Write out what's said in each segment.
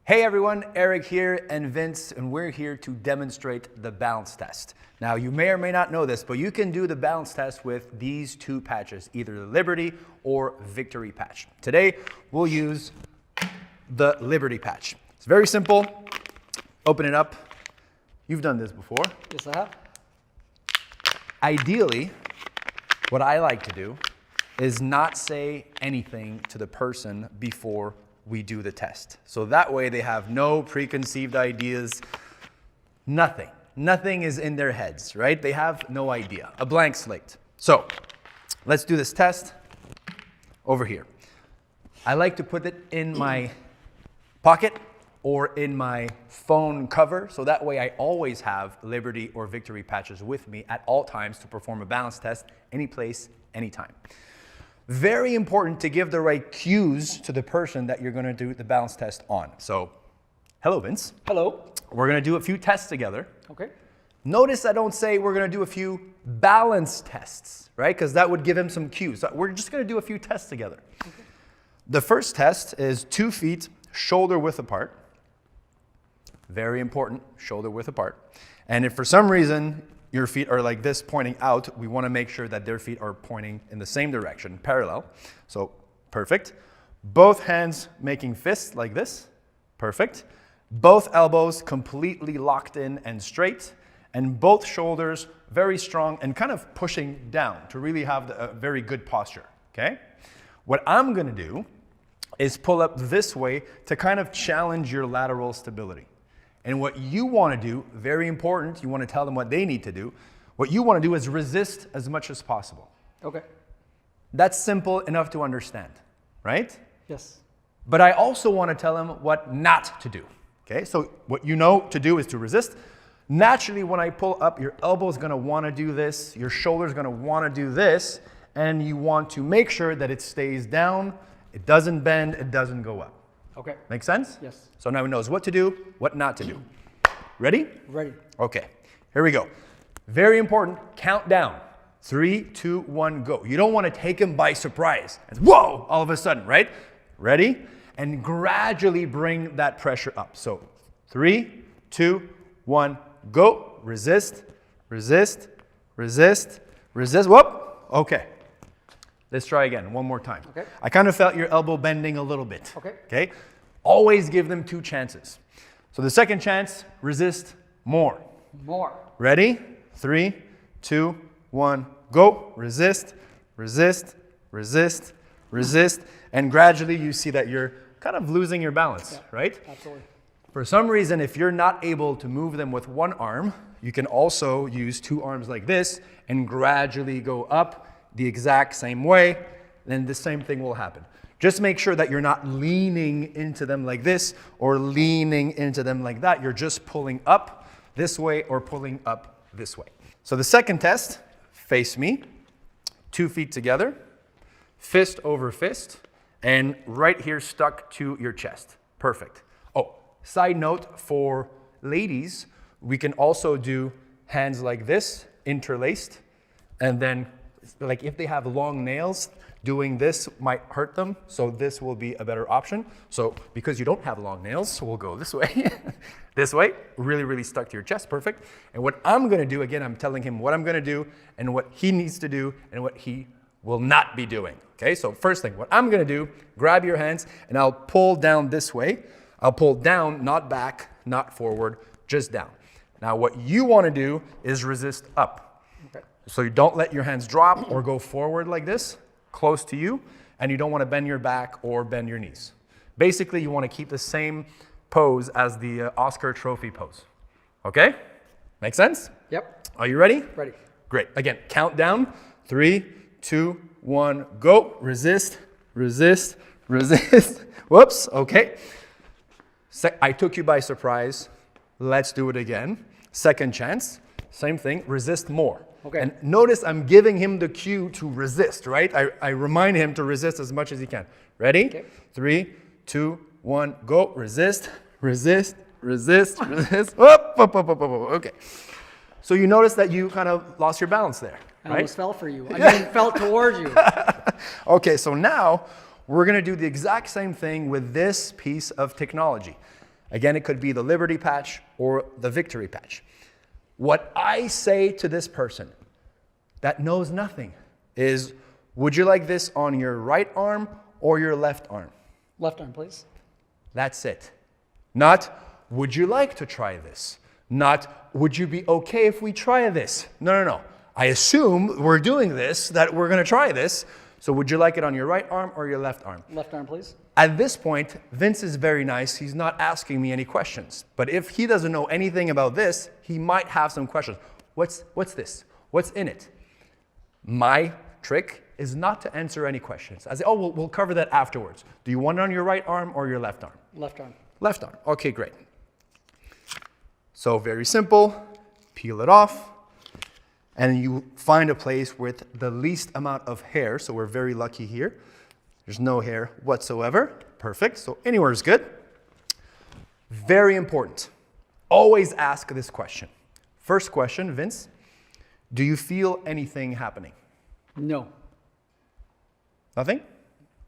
Hey everyone, Eric here and Vince, and we're here to demonstrate the balance test. Now you may or may not know this, but you can do the balance test with these two patches, either the Liberty or Victory patch. Today we'll use the Liberty patch. It's very simple. Open it up. You've done this before. Yes, I have. Ideally, what I like to do is not say anything to the person before we do the test. So that way they have no preconceived ideas, nothing. Nothing is in their heads, right? They have no idea, a blank slate. So let's do this test over here. I like to put it in my pocket or in my phone cover, so that way I always have Liberty or Victory patches with me at all times to perform a balance test, any place, anytime. Very important to give the right cues to the person that you're going to do the balance test on. So, hello Vince. Hello. We're going to do a few tests together. Okay. Notice I don't say we're going to do a few balance tests, right? Because that would give him some cues. We're just going to do a few tests together. Okay. The first test is 2 feet shoulder width apart. Very important, shoulder width apart. And if for some reason your feet are like this pointing out, we want to make sure that their feet are pointing in the same direction, parallel. So, perfect. Both hands making fists like this. Perfect. Both elbows completely locked in and straight. And both shoulders very strong and kind of pushing down to really have a very good posture. Okay? What I'm going to do is pull up this way to kind of challenge your lateral stability. And what you want to do, very important, you want to tell them what they need to do. What you want to do is resist as much as possible. Okay. That's simple enough to understand, right? Yes. But I also want to tell them what not to do. Okay, so what you know to do is to resist. Naturally, when I pull up, your elbow is going to want to do this, your shoulder is going to want to do this, and you want to make sure that it stays down, it doesn't bend, it doesn't go up. Okay. Make sense? Yes. So now he knows what to do, what not to do. Ready? Ready. Okay, here we go. Very important, count down. 3, 2, 1, go. You don't want to take him by surprise. And whoa, all of a sudden, right? Ready? And gradually bring that pressure up. So 3, 2, 1, go. Resist, resist, resist, resist. Whoop. Okay. Let's try again, one more time. Okay. I kind of felt your elbow bending a little bit. Okay. Okay. Always give them 2 chances. So the second chance, resist more. More. Ready? 3, 2, 1, go. Resist, resist, resist, resist. And gradually you see that you're kind of losing your balance, right? Absolutely. For some reason, if you're not able to move them with one arm, you can also use 2 arms like this and gradually go up the exact same way, then the same thing will happen. Just make sure that you're not leaning into them like this or leaning into them like that. You're just pulling up this way or pulling up this way. So the second test, face me, 2 feet together, fist over fist, and right here stuck to your chest. Perfect. Oh, side note for ladies, we can also do hands like this, interlaced, and then like if they have long nails, doing this might hurt them, so this will be a better option. So because you don't have long nails, we'll go this way. This way, really, really stuck to your chest, perfect. And what I'm gonna do, again, I'm telling him what I'm gonna do and what he needs to do and what he will not be doing. Okay, so first thing, what I'm gonna do, grab your hands and I'll pull down this way. I'll pull down, not back, not forward, just down. Now what you wanna do is resist up. Okay. So you don't let your hands drop or go forward like this, close to you, and you don't want to bend your back or bend your knees. Basically, you want to keep the same pose as the Oscar trophy pose. Okay? Make sense? Yep. Are you ready? Ready. Great. Again, count down. 3, 2, 1, go. Resist, resist, resist. Whoops. Okay. I took you by surprise. Let's do it again. Second chance. Same thing. Resist more. Okay. And notice I'm giving him the cue to resist, right? I remind him to resist as much as he can. Ready? Okay. 3, 2, 1, go. Resist, resist, resist, resist. Up, up, up, up, up, up. Okay. So you notice that you kind of lost your balance there, I right? almost fell for you. I mean, fell towards you. Okay, so now we're going to do the exact same thing with this piece of technology. Again, it could be the Liberty patch or the Victory patch. What I say to this person that knows nothing is, would you like this on your right arm or your left arm? Left arm, please. That's it. Not, would you like to try this? Not, would you be okay if we try this? No. I assume we're doing this, that we're going to try this. So would you like it on your right arm or your left arm? Left arm, please. At this point, Vince is very nice. He's not asking me any questions. But if he doesn't know anything about this, he might have some questions. What's this? What's in it? My trick is not to answer any questions. I say, oh, we'll cover that afterwards. Do you want it on your right arm or your left arm? Left arm. Left arm. Okay, great. So very simple. Peel it off. And you find a place with the least amount of hair. So we're very lucky here. There's no hair whatsoever. Perfect. So anywhere is good. Very important. Always ask this question. First question, Vince. Do you feel anything happening? No. Nothing?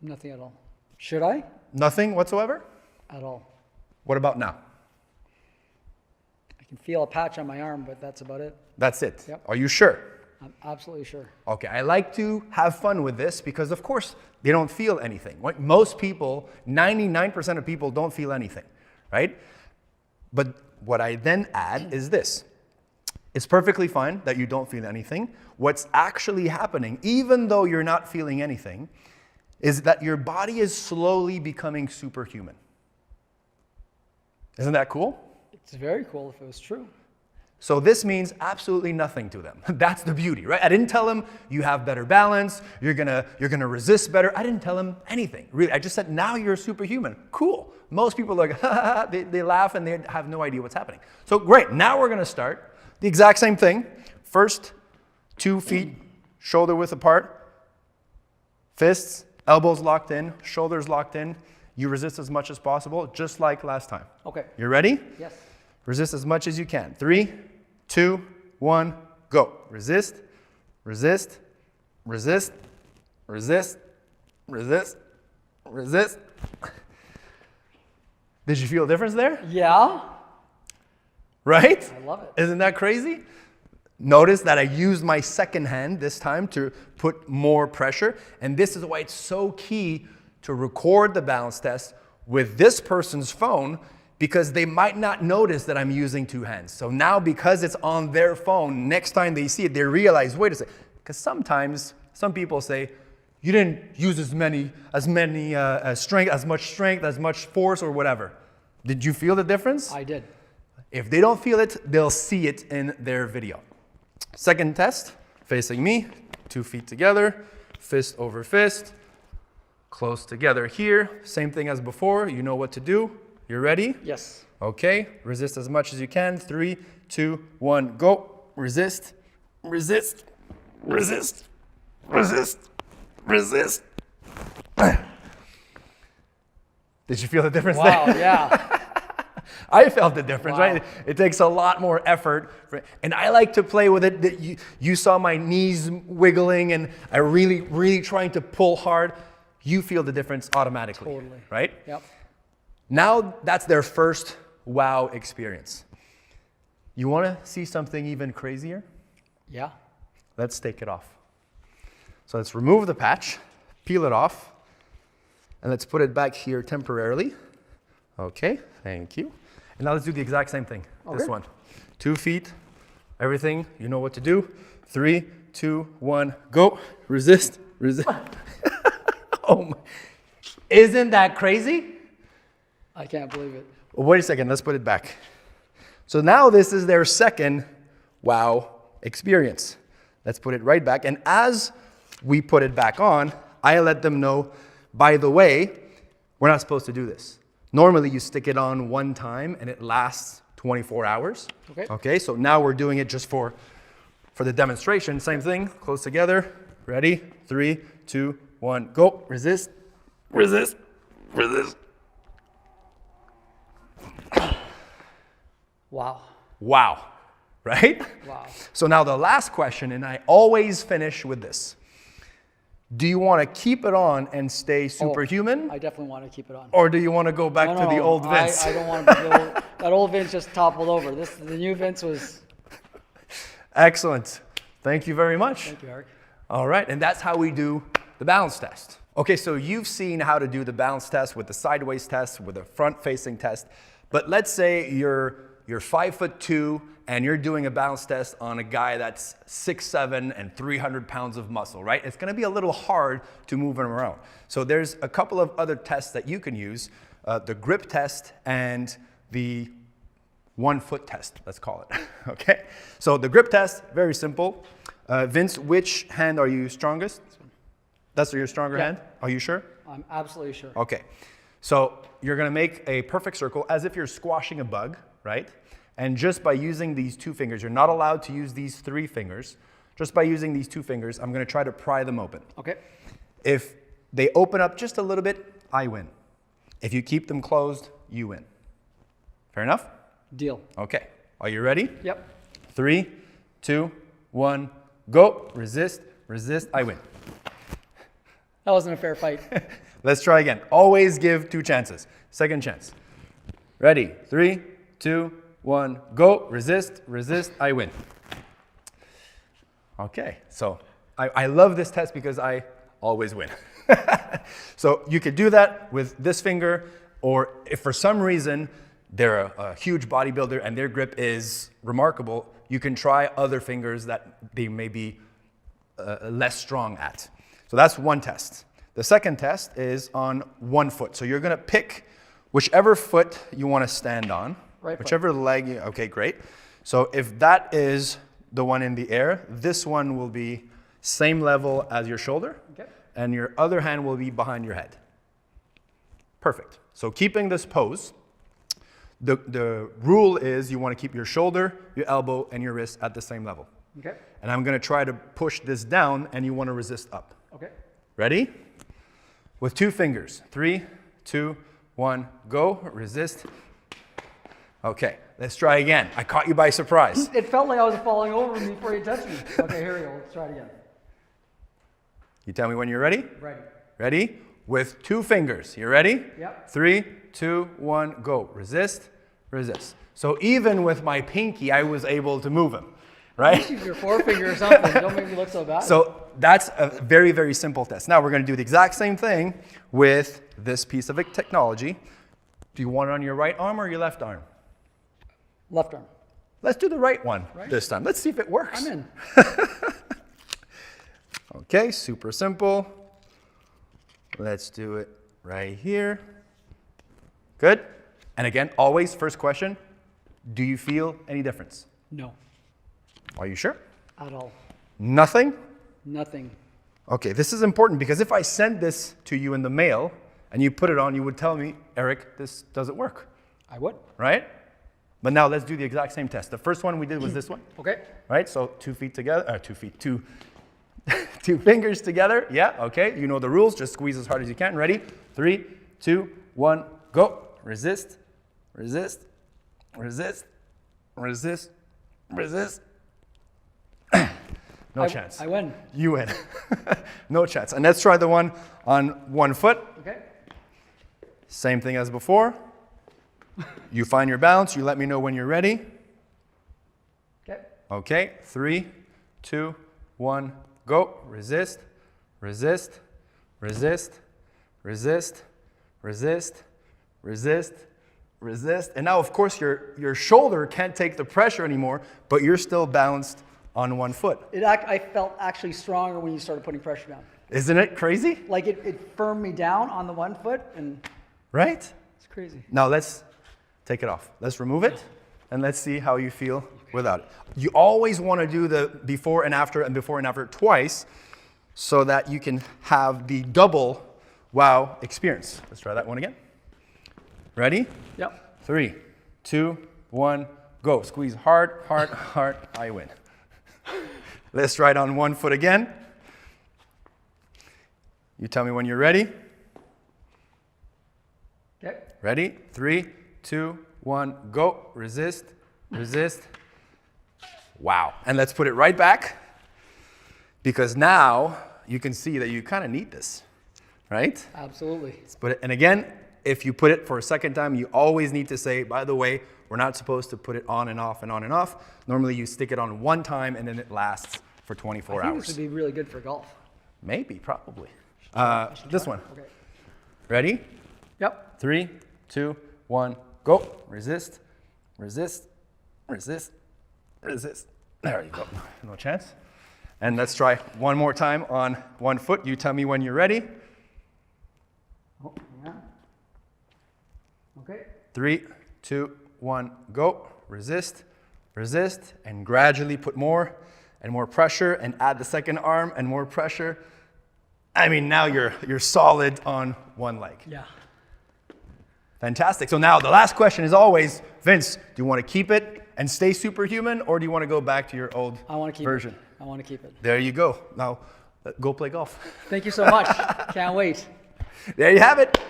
Nothing at all. Should I? Nothing whatsoever? At all. What about now? I can feel a patch on my arm, but that's about it. That's it. Yep. Are you sure? I'm absolutely sure. Okay, I like to have fun with this because, of course, they don't feel anything. Most people, 99% of people don't feel anything, right? But what I then add is this. It's perfectly fine that you don't feel anything. What's actually happening, even though you're not feeling anything, is that your body is slowly becoming superhuman. Isn't that cool? It's very cool if it was true. So this means absolutely nothing to them. That's the beauty, right? I didn't tell them you have better balance, you're gonna resist better. I didn't tell them anything, really. I just said, now you're superhuman. Cool. Most people are like, ha, ha, ha. They laugh and they have no idea what's happening. So great, now we're gonna start the exact same thing. First, 2 feet, shoulder width apart, fists, elbows locked in, shoulders locked in. You resist as much as possible, just like last time. Okay. You ready? Yes. Resist as much as you can. 3, 2, 1, go. Resist, resist, resist, resist, resist, resist. Did you feel a difference there? Yeah. Right? I love it. Isn't that crazy? Notice that I used my second hand this time to put more pressure. And this is why it's so key to record the balance test with this person's phone, because they might not notice that I'm using 2 hands. So now, because it's on their phone, next time they see it, they realize, wait a second. Because sometimes some people say, you didn't use as much strength, as much force, or whatever. Did you feel the difference? I did. If they don't feel it, they'll see it in their video. Second test, facing me, 2 feet together, fist over fist, close together here. Same thing as before. You know what to do. You ready? Yes. Okay, resist as much as you can. 3, 2, 1, go. Resist, resist, resist, resist, resist. Did you feel the difference Wow, there? yeah. I felt the difference, Wow. right? It takes a lot more effort. And I like to play with it. You saw my knees wiggling and I really trying to pull hard. You feel the difference automatically, Totally. right? Yep. Now that's their first wow experience. You want to see something even crazier? Yeah. Let's take it off. So let's remove the patch, peel it off, and let's put it back here temporarily. Okay, thank you. And now let's do the exact same thing. This Okay. one. 2 feet, everything, you know what to do. 3, 2, 1, go. Resist, resist. Oh my. Isn't that crazy? I can't believe it. Wait a second, let's put it back. So now this is their second wow experience. Let's put it right back. And as we put it back on, I let them know, by the way, we're not supposed to do this. Normally you stick it on one time and it lasts 24 hours. Okay. Okay, so now we're doing it just for the demonstration. Same thing, close together. Ready? 3, 2, 1, go. Resist, resist, resist. Wow. Wow, right? Wow. So now the last question, and I always finish with this. Do you want to keep it on and stay Oh, superhuman? I definitely want to keep it on. Or do you want to go back to the old Vince? I don't want to be the old, that old Vince just toppled over. The new Vince was, Excellent. Thank you very much. thank you, Eric. All right, and that's how we do the balance test. Okay, so you've seen how to do the balance test with the sideways test, with a front-facing test. But let's say you're 5'2" and you're doing a balance test on a guy that's 6'7" and 300 pounds of muscle, right? It's gonna be a little hard to move him around. So there's a couple of other tests that you can use, the grip test and the 1 foot test, let's call it, okay? So the grip test, very simple. Vince, which hand are you strongest? That's your stronger Yeah. hand? Are you sure? I'm absolutely sure. Okay, so you're gonna make a perfect circle as if you're squashing a bug, right? And just by using these 2 fingers, you're not allowed to use these 3 fingers. Just by using these 2 fingers, I'm gonna try to pry them open. Okay. If they open up just a little bit, I win. If you keep them closed, you win. Fair enough? Deal. Okay, are you ready? Yep. 3, 2, 1, go. Resist, resist, I win. That wasn't a fair fight. Let's try again. Always give 2 chances. Second chance. Ready? 3, 2, 1, go. Resist, resist, I win. Okay, so I love this test because I always win. So you could do that with this finger, or if for some reason they're a huge bodybuilder and their grip is remarkable, you can try other fingers that they may be less strong at. So that's one test. The second test is on 1 foot. So you're gonna pick whichever foot you wanna stand on. Right foot. Whichever leg, okay, great. So if that is the one in the air, this one will be same level as your shoulder, Okay. and your other hand will be behind your head. Perfect. So keeping this pose, the rule is you wanna keep your shoulder, your elbow, and your wrist at the same level. Okay. And I'm gonna try to push this down, and you wanna resist up. Okay. Ready? With 2 fingers. 3, 2, 1, go. Resist. Okay, let's try again. I caught you by surprise. It felt like I was falling over before you touched me. Okay, here we go. Let's try it again. You tell me when you're ready. Ready. Ready? With 2 fingers. You ready? Yep. 3, 2, 1, go. Resist, resist. So even with my pinky, I was able to move him, right? Use your forefinger or something. Don't make me look so bad. So that's a very, very simple test. Now we're gonna do the exact same thing with this piece of technology. Do you want it on your right arm or your left arm? Left arm. Let's do the right one this time. Let's see if it works. I'm in. Okay, super simple. Let's do it right here. Good. And again, always first question, do you feel any difference? No. Are you sure? At all. Nothing? Nothing. Okay, this is important because if I send this to you in the mail and you put it on, you would tell me, Eric, this doesn't work, I would. right? But now let's do the exact same test. The first one we did was this one, Okay. right? So 2 feet together, 2 feet, 2 fingers together. Yeah, okay, you know the rules. Just squeeze as hard as you can. Ready? 3, 2, 1, go. Resist, resist, resist, resist, resist. No chance. I win. You win. No chance. And let's try the one on 1 foot. Okay. Same thing as before. You find your balance. You let me know when you're ready. Okay. Okay. 3, 2, 1, go. Resist, resist, resist, resist, resist, resist, resist. And now, of course, your shoulder can't take the pressure anymore, but you're still balanced on 1 foot. I felt actually stronger when you started putting pressure down. Isn't it crazy? Like it firmed me down on the 1 foot, and Right? it's crazy. Now let's take it off. Let's remove it, and let's see how you feel without it. You always want to do the before and after twice so that you can have the double wow experience. Let's try that one again. Ready? Yep. 3, 2, 1, go. Squeeze hard, hard, hard. I win. Let's try it on 1 foot again. You tell me when you're ready. Okay. Ready? 3, 2, 1, go. Resist, resist. Wow. And let's put it right back because now you can see that you kind of need this, right? Absolutely. And again, if you put it for a second time, you always need to say, by the way, we're not supposed to put it on and off and on and off. Normally you stick it on one time and then it lasts for 24 I think hours. this would be really good for golf. Maybe, probably. This one. Okay. Ready? Yep. 3, 2, 1, go. Resist, resist, resist, resist. There you go. No chance. And let's try one more time on one foot. You tell me when you're ready. Oh, yeah. Okay. 3, 2, 1, go. Resist, resist, and gradually put more and more pressure and add the second arm and more pressure. I mean, now you're solid on one leg. Yeah. Fantastic. So now the last question is always, Vince, do you want to keep it and stay superhuman, or do you want to go back to your old I want to keep version? it. I want to keep it. There you go. Now, go play golf. Thank you so much. Can't wait. There you have it.